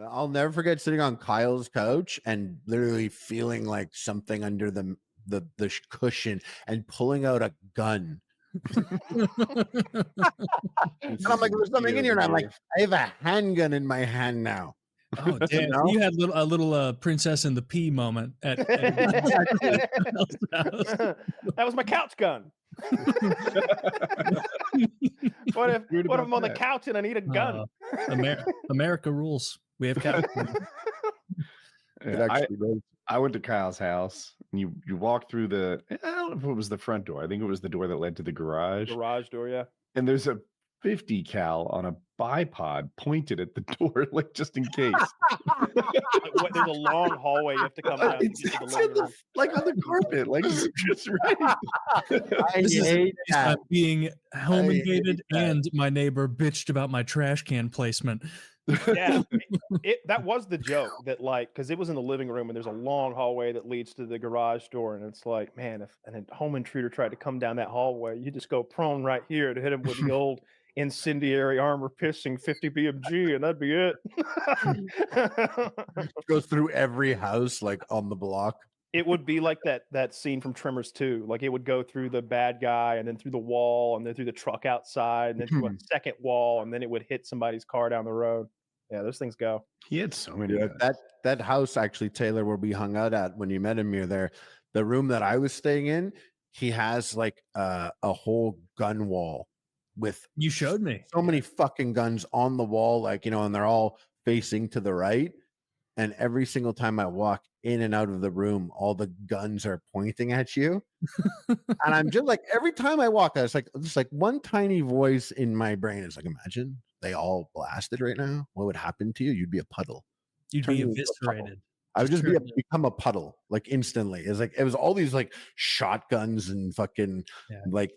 I'll never forget sitting on Kyle's couch and literally feeling like something under the cushion and pulling out a gun. And I'm like, there's something in here, and I'm like, I have a handgun in my hand now. Oh, damn! So you had a little Princess and the Pea moment at that was my couch gun. What if I'm on the couch and I need a gun? America rules. We have couch. I went to Kyle's house, and you walk through I don't know if it was the front door. I think it was the door that led to the garage. Garage door, yeah. And there's a 50 cal on a bipod pointed at the door, like just in case. There's a long hallway you have to come down. It's like on the carpet, like just right. I hate that. Being home invaded, and my neighbor bitched about my trash can placement. Yeah, that was the joke, that like, because it was in the living room and there's a long hallway that leads to the garage door, and it's like, man, if a home intruder tried to come down that hallway, you just go prone right here to hit him with the old incendiary armor piercing 50 BMG, and that'd be it. Goes through every house like on the block. It would be like that scene from Tremors 2. Like, it would go through the bad guy and then through the wall and then through the truck outside and then through a second wall, and then it would hit somebody's car down the road. Yeah, those things go. He had so many. That house, actually, Taylor, where we hung out at when you met Amir there, the room that I was staying in, he has like a whole gun wall with. You showed me so many fucking guns on the wall, like, you know, and they're all facing to the right. And every single time I walk in and out of the room, all the guns are pointing at you. And I'm just like, every time I walk, it's like one tiny voice in my brain is like, imagine they all blasted right now. What would happen to you? You'd be a puddle. You'd be eviscerated. I would just become a puddle, like instantly. It's like, it was all these like shotguns and fucking like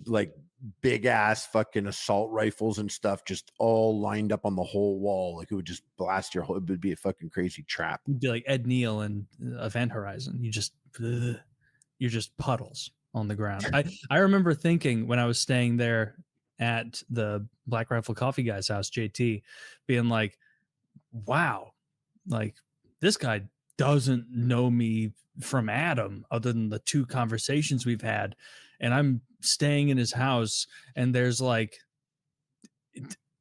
big ass fucking assault rifles and stuff, just all lined up on the whole wall. Like, it would just blast your whole. It would be a fucking crazy trap. You'd be like Ed Neal in Event Horizon. You're just puddles on the ground. I remember thinking when I was staying there at the Black Rifle Coffee guy's house, JT, being like, wow, like, this guy doesn't know me from Adam other than the 2 conversations we've had, and I'm staying in his house and there's like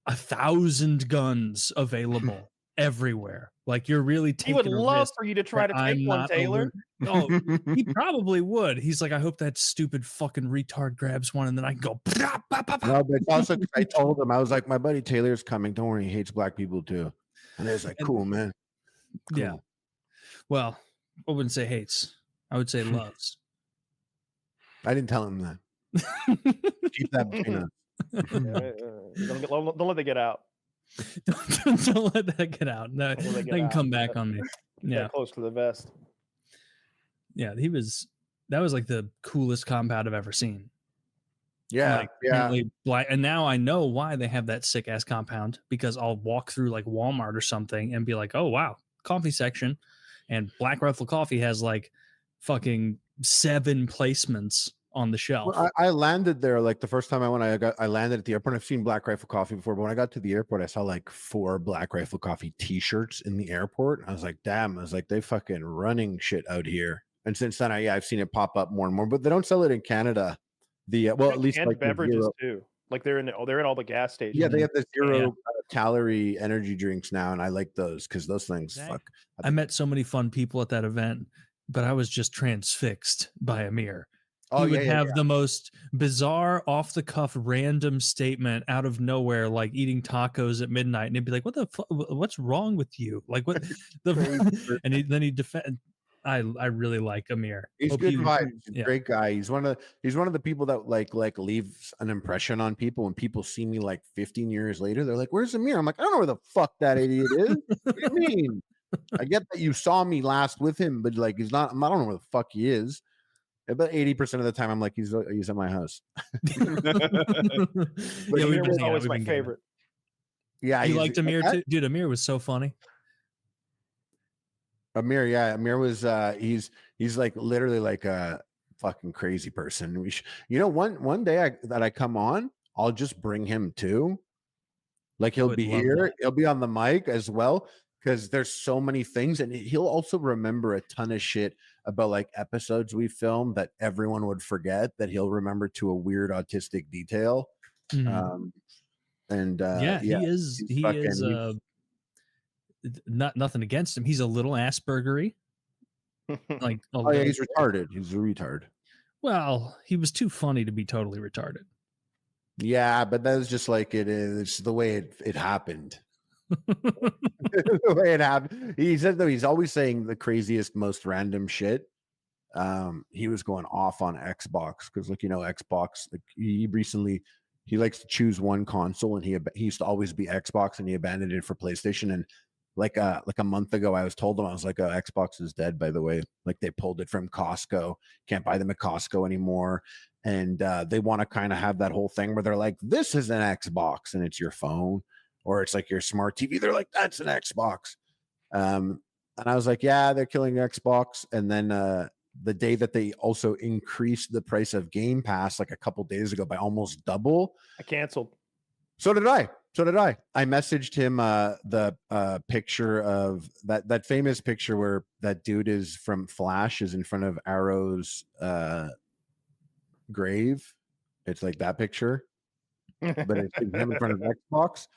1,000 guns available everywhere. Like, you're really taking. He would love for you to try to take one, Taylor. No, he probably would. He's like, I hope that stupid fucking retard grabs one, and then I can go. No, but also, I told him, I was like, my buddy Taylor's coming. Don't worry, he hates black people too. And he was like, cool, man. Cool. Yeah. Well, I wouldn't say hates. I would say loves. I didn't tell him that. Keep that between us. Don't let that get out. Don't let that get out. No, they can come back on me. Yeah, close to the vest. Yeah, that was like the coolest compound I've ever seen. Yeah, like, and now I know why they have that sick ass compound, because I'll walk through like Walmart or something and be like, oh wow, coffee section, and Black Rifle Coffee has like fucking 7 placements on the shelf. Well, I landed there like the first time I went. I landed at the airport. I've seen Black Rifle Coffee before, but when I got to the airport, I saw like 4 Black Rifle Coffee T-shirts in the airport. I was like, damn! I was like, they fucking running shit out here. And since then, I've seen it pop up more and more. But they don't sell it in Canada. At least like beverages too. Like, they're in all the gas stations. Yeah, they have the 0 calorie energy drinks now, and I like those because those things. I met so many fun people at that event, but I was just transfixed by Amir. He would have the most bizarre, off the cuff, random statement out of nowhere, like eating tacos at midnight, and he'd be like, "What the fuck? What's wrong with you? Like, what?" And then he'd defend. I really like Amir. He's good vibes. He's a great guy. He's one of the people that like leaves an impression on people. When people see me like 15 years later, they're like, "Where's Amir?" I'm like, "I don't know where the fuck that idiot is." What do you mean? I get that you saw me last with him, but like, he's not. I don't know where the fuck he is. About 80% of the time, I'm like, he's at my house. But Amir was always my favorite. Yeah, you liked Amir too, dude. Amir was so funny. Amir was he's like literally like a fucking crazy person. One day that I come on, I'll just bring him too. Like, he'll be here, he'll be on the mic as well. because there's so many things, and he'll also remember a ton of shit about like episodes we filmed that everyone would forget, that he'll remember to a weird autistic detail. Mhm. And Yeah, yeah, he is. he's He fucking- is. Nothing against him. He's a little Aspergery. Like, a oh yeah, little he's bit. retarded. He's a retard. Well, he was too funny to be totally retarded. Yeah, but that's just like it is. It's the way it happened. The way it happened. He said though, he's always saying the craziest, most random shit. He was going off on Xbox because, like, you know, Xbox. Like, he likes to choose one console, and he used to always be Xbox, and he abandoned it for PlayStation. And like a month ago, I told him, I was like, oh, Xbox is dead, by the way. Like, they pulled it from Costco. Can't buy them at Costco anymore. And they want to kind of have that whole thing where they're like, this is an Xbox, and it's your phone, or it's like your smart TV. They're like, that's an Xbox. And I was like, yeah, they're killing Xbox. And then the day that they also increased the price of Game Pass, like a couple days ago, by almost double, I canceled. So did I. I messaged him the picture of that famous picture where that dude is from Flash is in front of Arrow's grave. It's like that picture, but it's him in front of Xbox.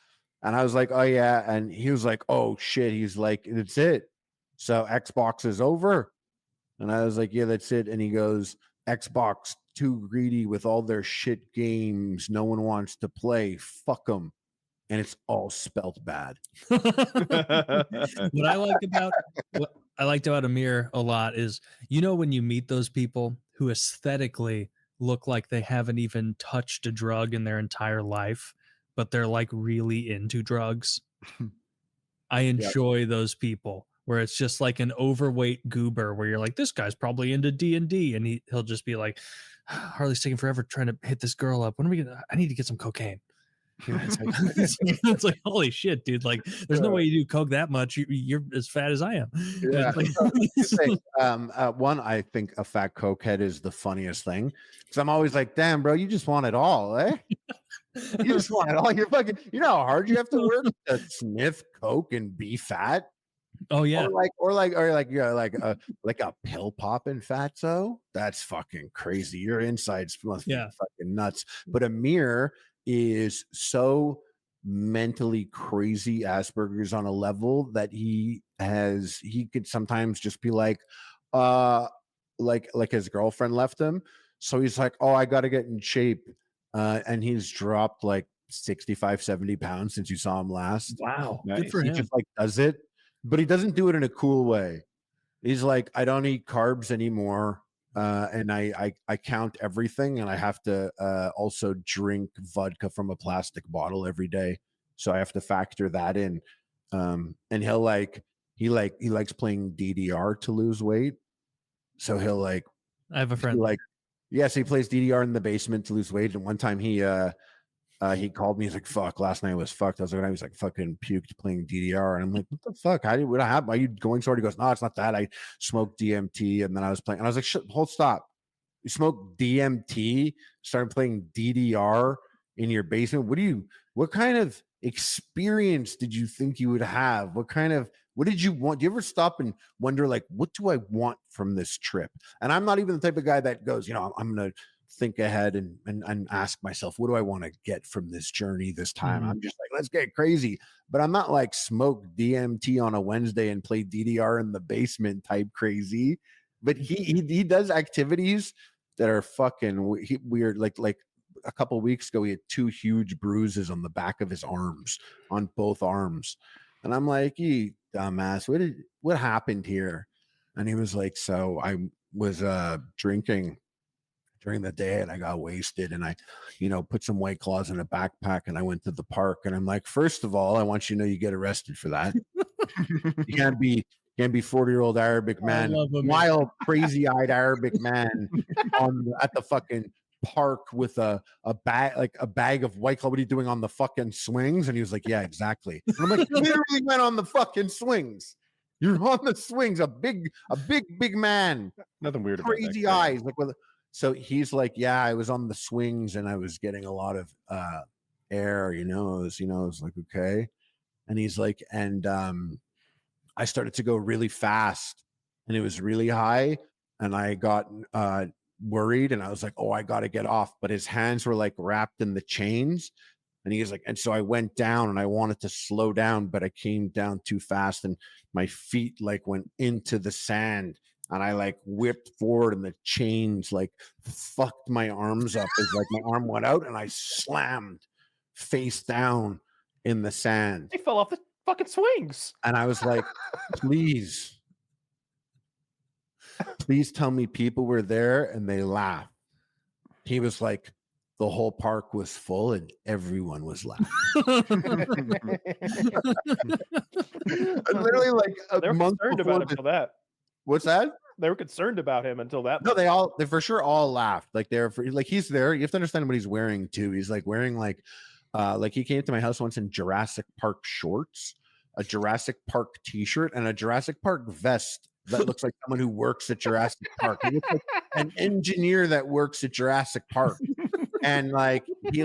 And I was like, oh yeah. And he was like, oh shit. He's like, it's it. So Xbox is over. And I was like, yeah, that's it. And he goes, Xbox too greedy with all their shit games no one wants to play. Fuck them. And it's all spelt bad. What I liked about Amir a lot is, you know, when you meet those people who aesthetically look like they haven't even touched a drug in their entire life, but they're like really into drugs. I enjoy those people where it's just like an overweight goober where you're like, this guy's probably into D&D, and he'll just be like, Harley's taking forever trying to hit this girl up. When are we gonna? I need to get some cocaine. You know, it's like, holy shit, dude! Like, there's no way you do coke that much. You're as fat as I am. Yeah. One, I think a fat cokehead is the funniest thing, because I'm always like, damn, bro, you just want it all, eh? You just want it all. You're fucking. You know how hard you have to work to sniff coke and be fat. Oh yeah, or like a pill popping fatso. That's fucking crazy. Your insides must be fucking nuts. But Amir is so mentally crazy Asperger's on a level that he could sometimes just be like his girlfriend left him, so he's like, oh, I gotta get in shape, and he's dropped like 65 70 pounds since you saw him last. Wow, nice. Good for him. He just like does it, but he doesn't do it in a cool way. He's like, I don't eat carbs anymore. And I count everything, and I have to also drink vodka from a plastic bottle every day. So I have to factor that in. And he likes playing DDR to lose weight. So he'll like, I have a friend yes, he plays DDR in the basement to lose weight. And one time he called me. He's like, fuck, last night was fucked. I was like, I was like fucking puked playing DDR. And I'm like, what the fuck? What happened? Are you going so hard? He goes, no, it's not that. I smoked DMT, and then I was playing. And I was like, shit, stop. You smoked DMT, started playing DDR in your basement. What kind of experience did you think you would have? What did you want? Do you ever stop and wonder, like, what do I want from this trip? And I'm not even the type of guy that goes, you know, I'm going to think ahead and ask myself, what do I want to get from this journey this time? Mm-hmm. I'm just like, let's get crazy. But I'm not like smoke DMT on a Wednesday and play DDR in the basement type crazy. But he does activities that are fucking weird. Like a couple weeks ago, he had 2 huge bruises on the back of his arms, on both arms. And I'm like, you dumbass, what happened here? And he was like, so I was drinking during the day, and I got wasted, and I, put some White Claws in a backpack, and I went to the park. And I'm like, first of all, I want you to know you get arrested for that. You can't be 40-year-old Arabic man, wild, crazy-eyed Arabic man at the fucking park with a bag of White Claw. What are you doing on the fucking swings? And he was like, yeah, exactly. And I'm like, you literally went on the fucking swings. You're on the swings, a big man. Nothing weird about that. Crazy eyes, like with. So he's like, yeah, I was on the swings and I was getting a lot of air, it was like, okay. And he's like, and I started to go really fast and it was really high. And I got worried and I was like, oh, I got to get off. But his hands were like wrapped in the chains. And he was like, and so I went down and I wanted to slow down, but I came down too fast and my feet like went into the sand and I like whipped forward and the chains like fucked my arms up as like my arm went out and I slammed face down in the sand. He fell off the fucking swings. And I was like, please tell me people were there, and they laughed. He was like, the whole park was full and everyone was laughing. Literally like they were month concerned before about him until that. What's that? They were concerned about him until that. No, they for sure all laughed. Like like he's there. You have to understand what he's wearing too. He's like wearing like he came to my house once in Jurassic Park shorts, a Jurassic Park t-shirt, and a Jurassic Park vest that looks like someone who works at Jurassic Park. He looks like an engineer that works at Jurassic Park. And like he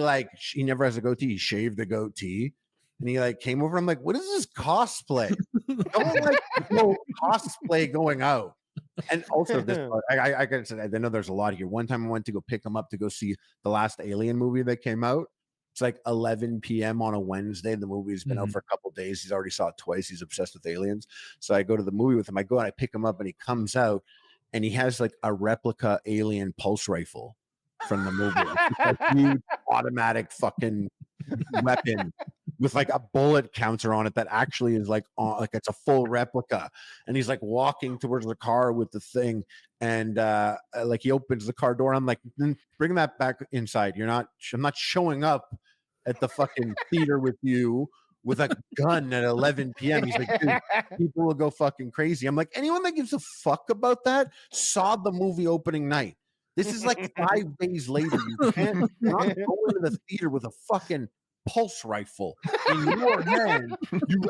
never has a goatee. He shaved the goatee. And he like came over. I'm like, what is this cosplay? Don't like no cosplay going out. And also this part, I gotta say, I know there's a lot here. One time I went to go pick him up to go see the last Alien movie that came out. It's like 11 p.m. on a Wednesday. The movie's been out for a couple days. He's already saw it twice. He's obsessed with aliens. So I go to the movie with him. I go and I pick him up and he comes out and he has like a replica alien pulse rifle from the movie. Like a huge automatic fucking weapon with like a bullet counter on it that actually is like it's a full replica. And he's like walking towards the car with the thing. And like he opens the car door. I'm like, bring that back inside. I'm not showing up at the fucking theater with you with a gun at 11 p.m. He's like, dude, people will go fucking crazy. I'm like, anyone that gives a fuck about that saw the movie opening night. This is like 5 days later. You're not going to the theater with a fucking pulse rifle in your hand.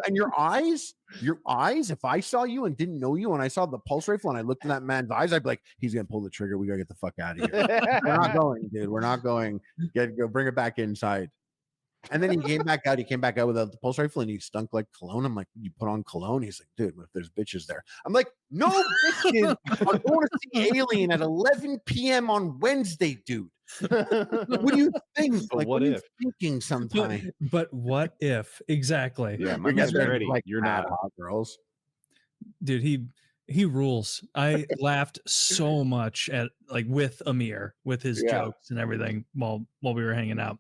Your eyes, if I saw you and didn't know you and I saw the pulse rifle and I looked in that man's eyes, I'd be like, he's gonna pull the trigger. We gotta get the fuck out of here. We're not going, dude. We're not going. Go bring it back inside. And then he came back out. He came back out with the pulse rifle and he stunk like cologne. I'm like, you put on cologne? He's like, dude, what if there's bitches there? I'm like, no bitches. I'm going to see Alien at 11 p.m. on Wednesday, dude. What do you think? But like, what if? Thinking sometime? But what if? Exactly. Yeah, my man's ready. Like, you're not hot girls. Dude, he rules. I laughed so much at with Amir with his jokes and everything while we were hanging out.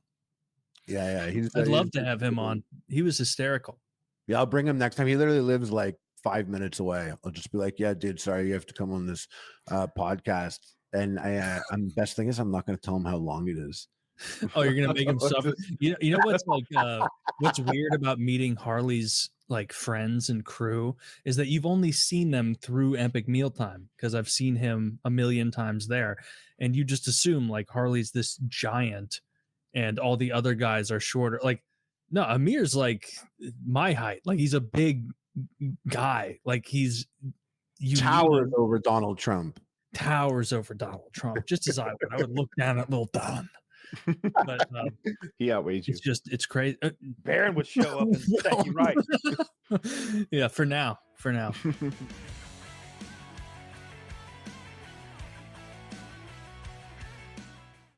Yeah. I'd love to have him on. He was hysterical. Yeah, I'll bring him next time. He literally lives like 5 minutes away. I'll just be like, yeah, dude, sorry, you have to come on this podcast. And I'm best thing is I'm not going to tell him how long it is. Oh, you're gonna make him suffer. You know what's what's weird about meeting Harley's like friends and crew is that you've only seen them through EpicMealTime because I've seen him a million times there, and you just assume like Harley's this giant and all the other guys are shorter. Like, no, Amir's like my height. Like he's a big guy. Like he's towers over Donald Trump. Towers over Donald Trump. Just as I would look down at little Don. But he outweighs you. It's crazy. Baron would show up and set you right. Yeah, for now.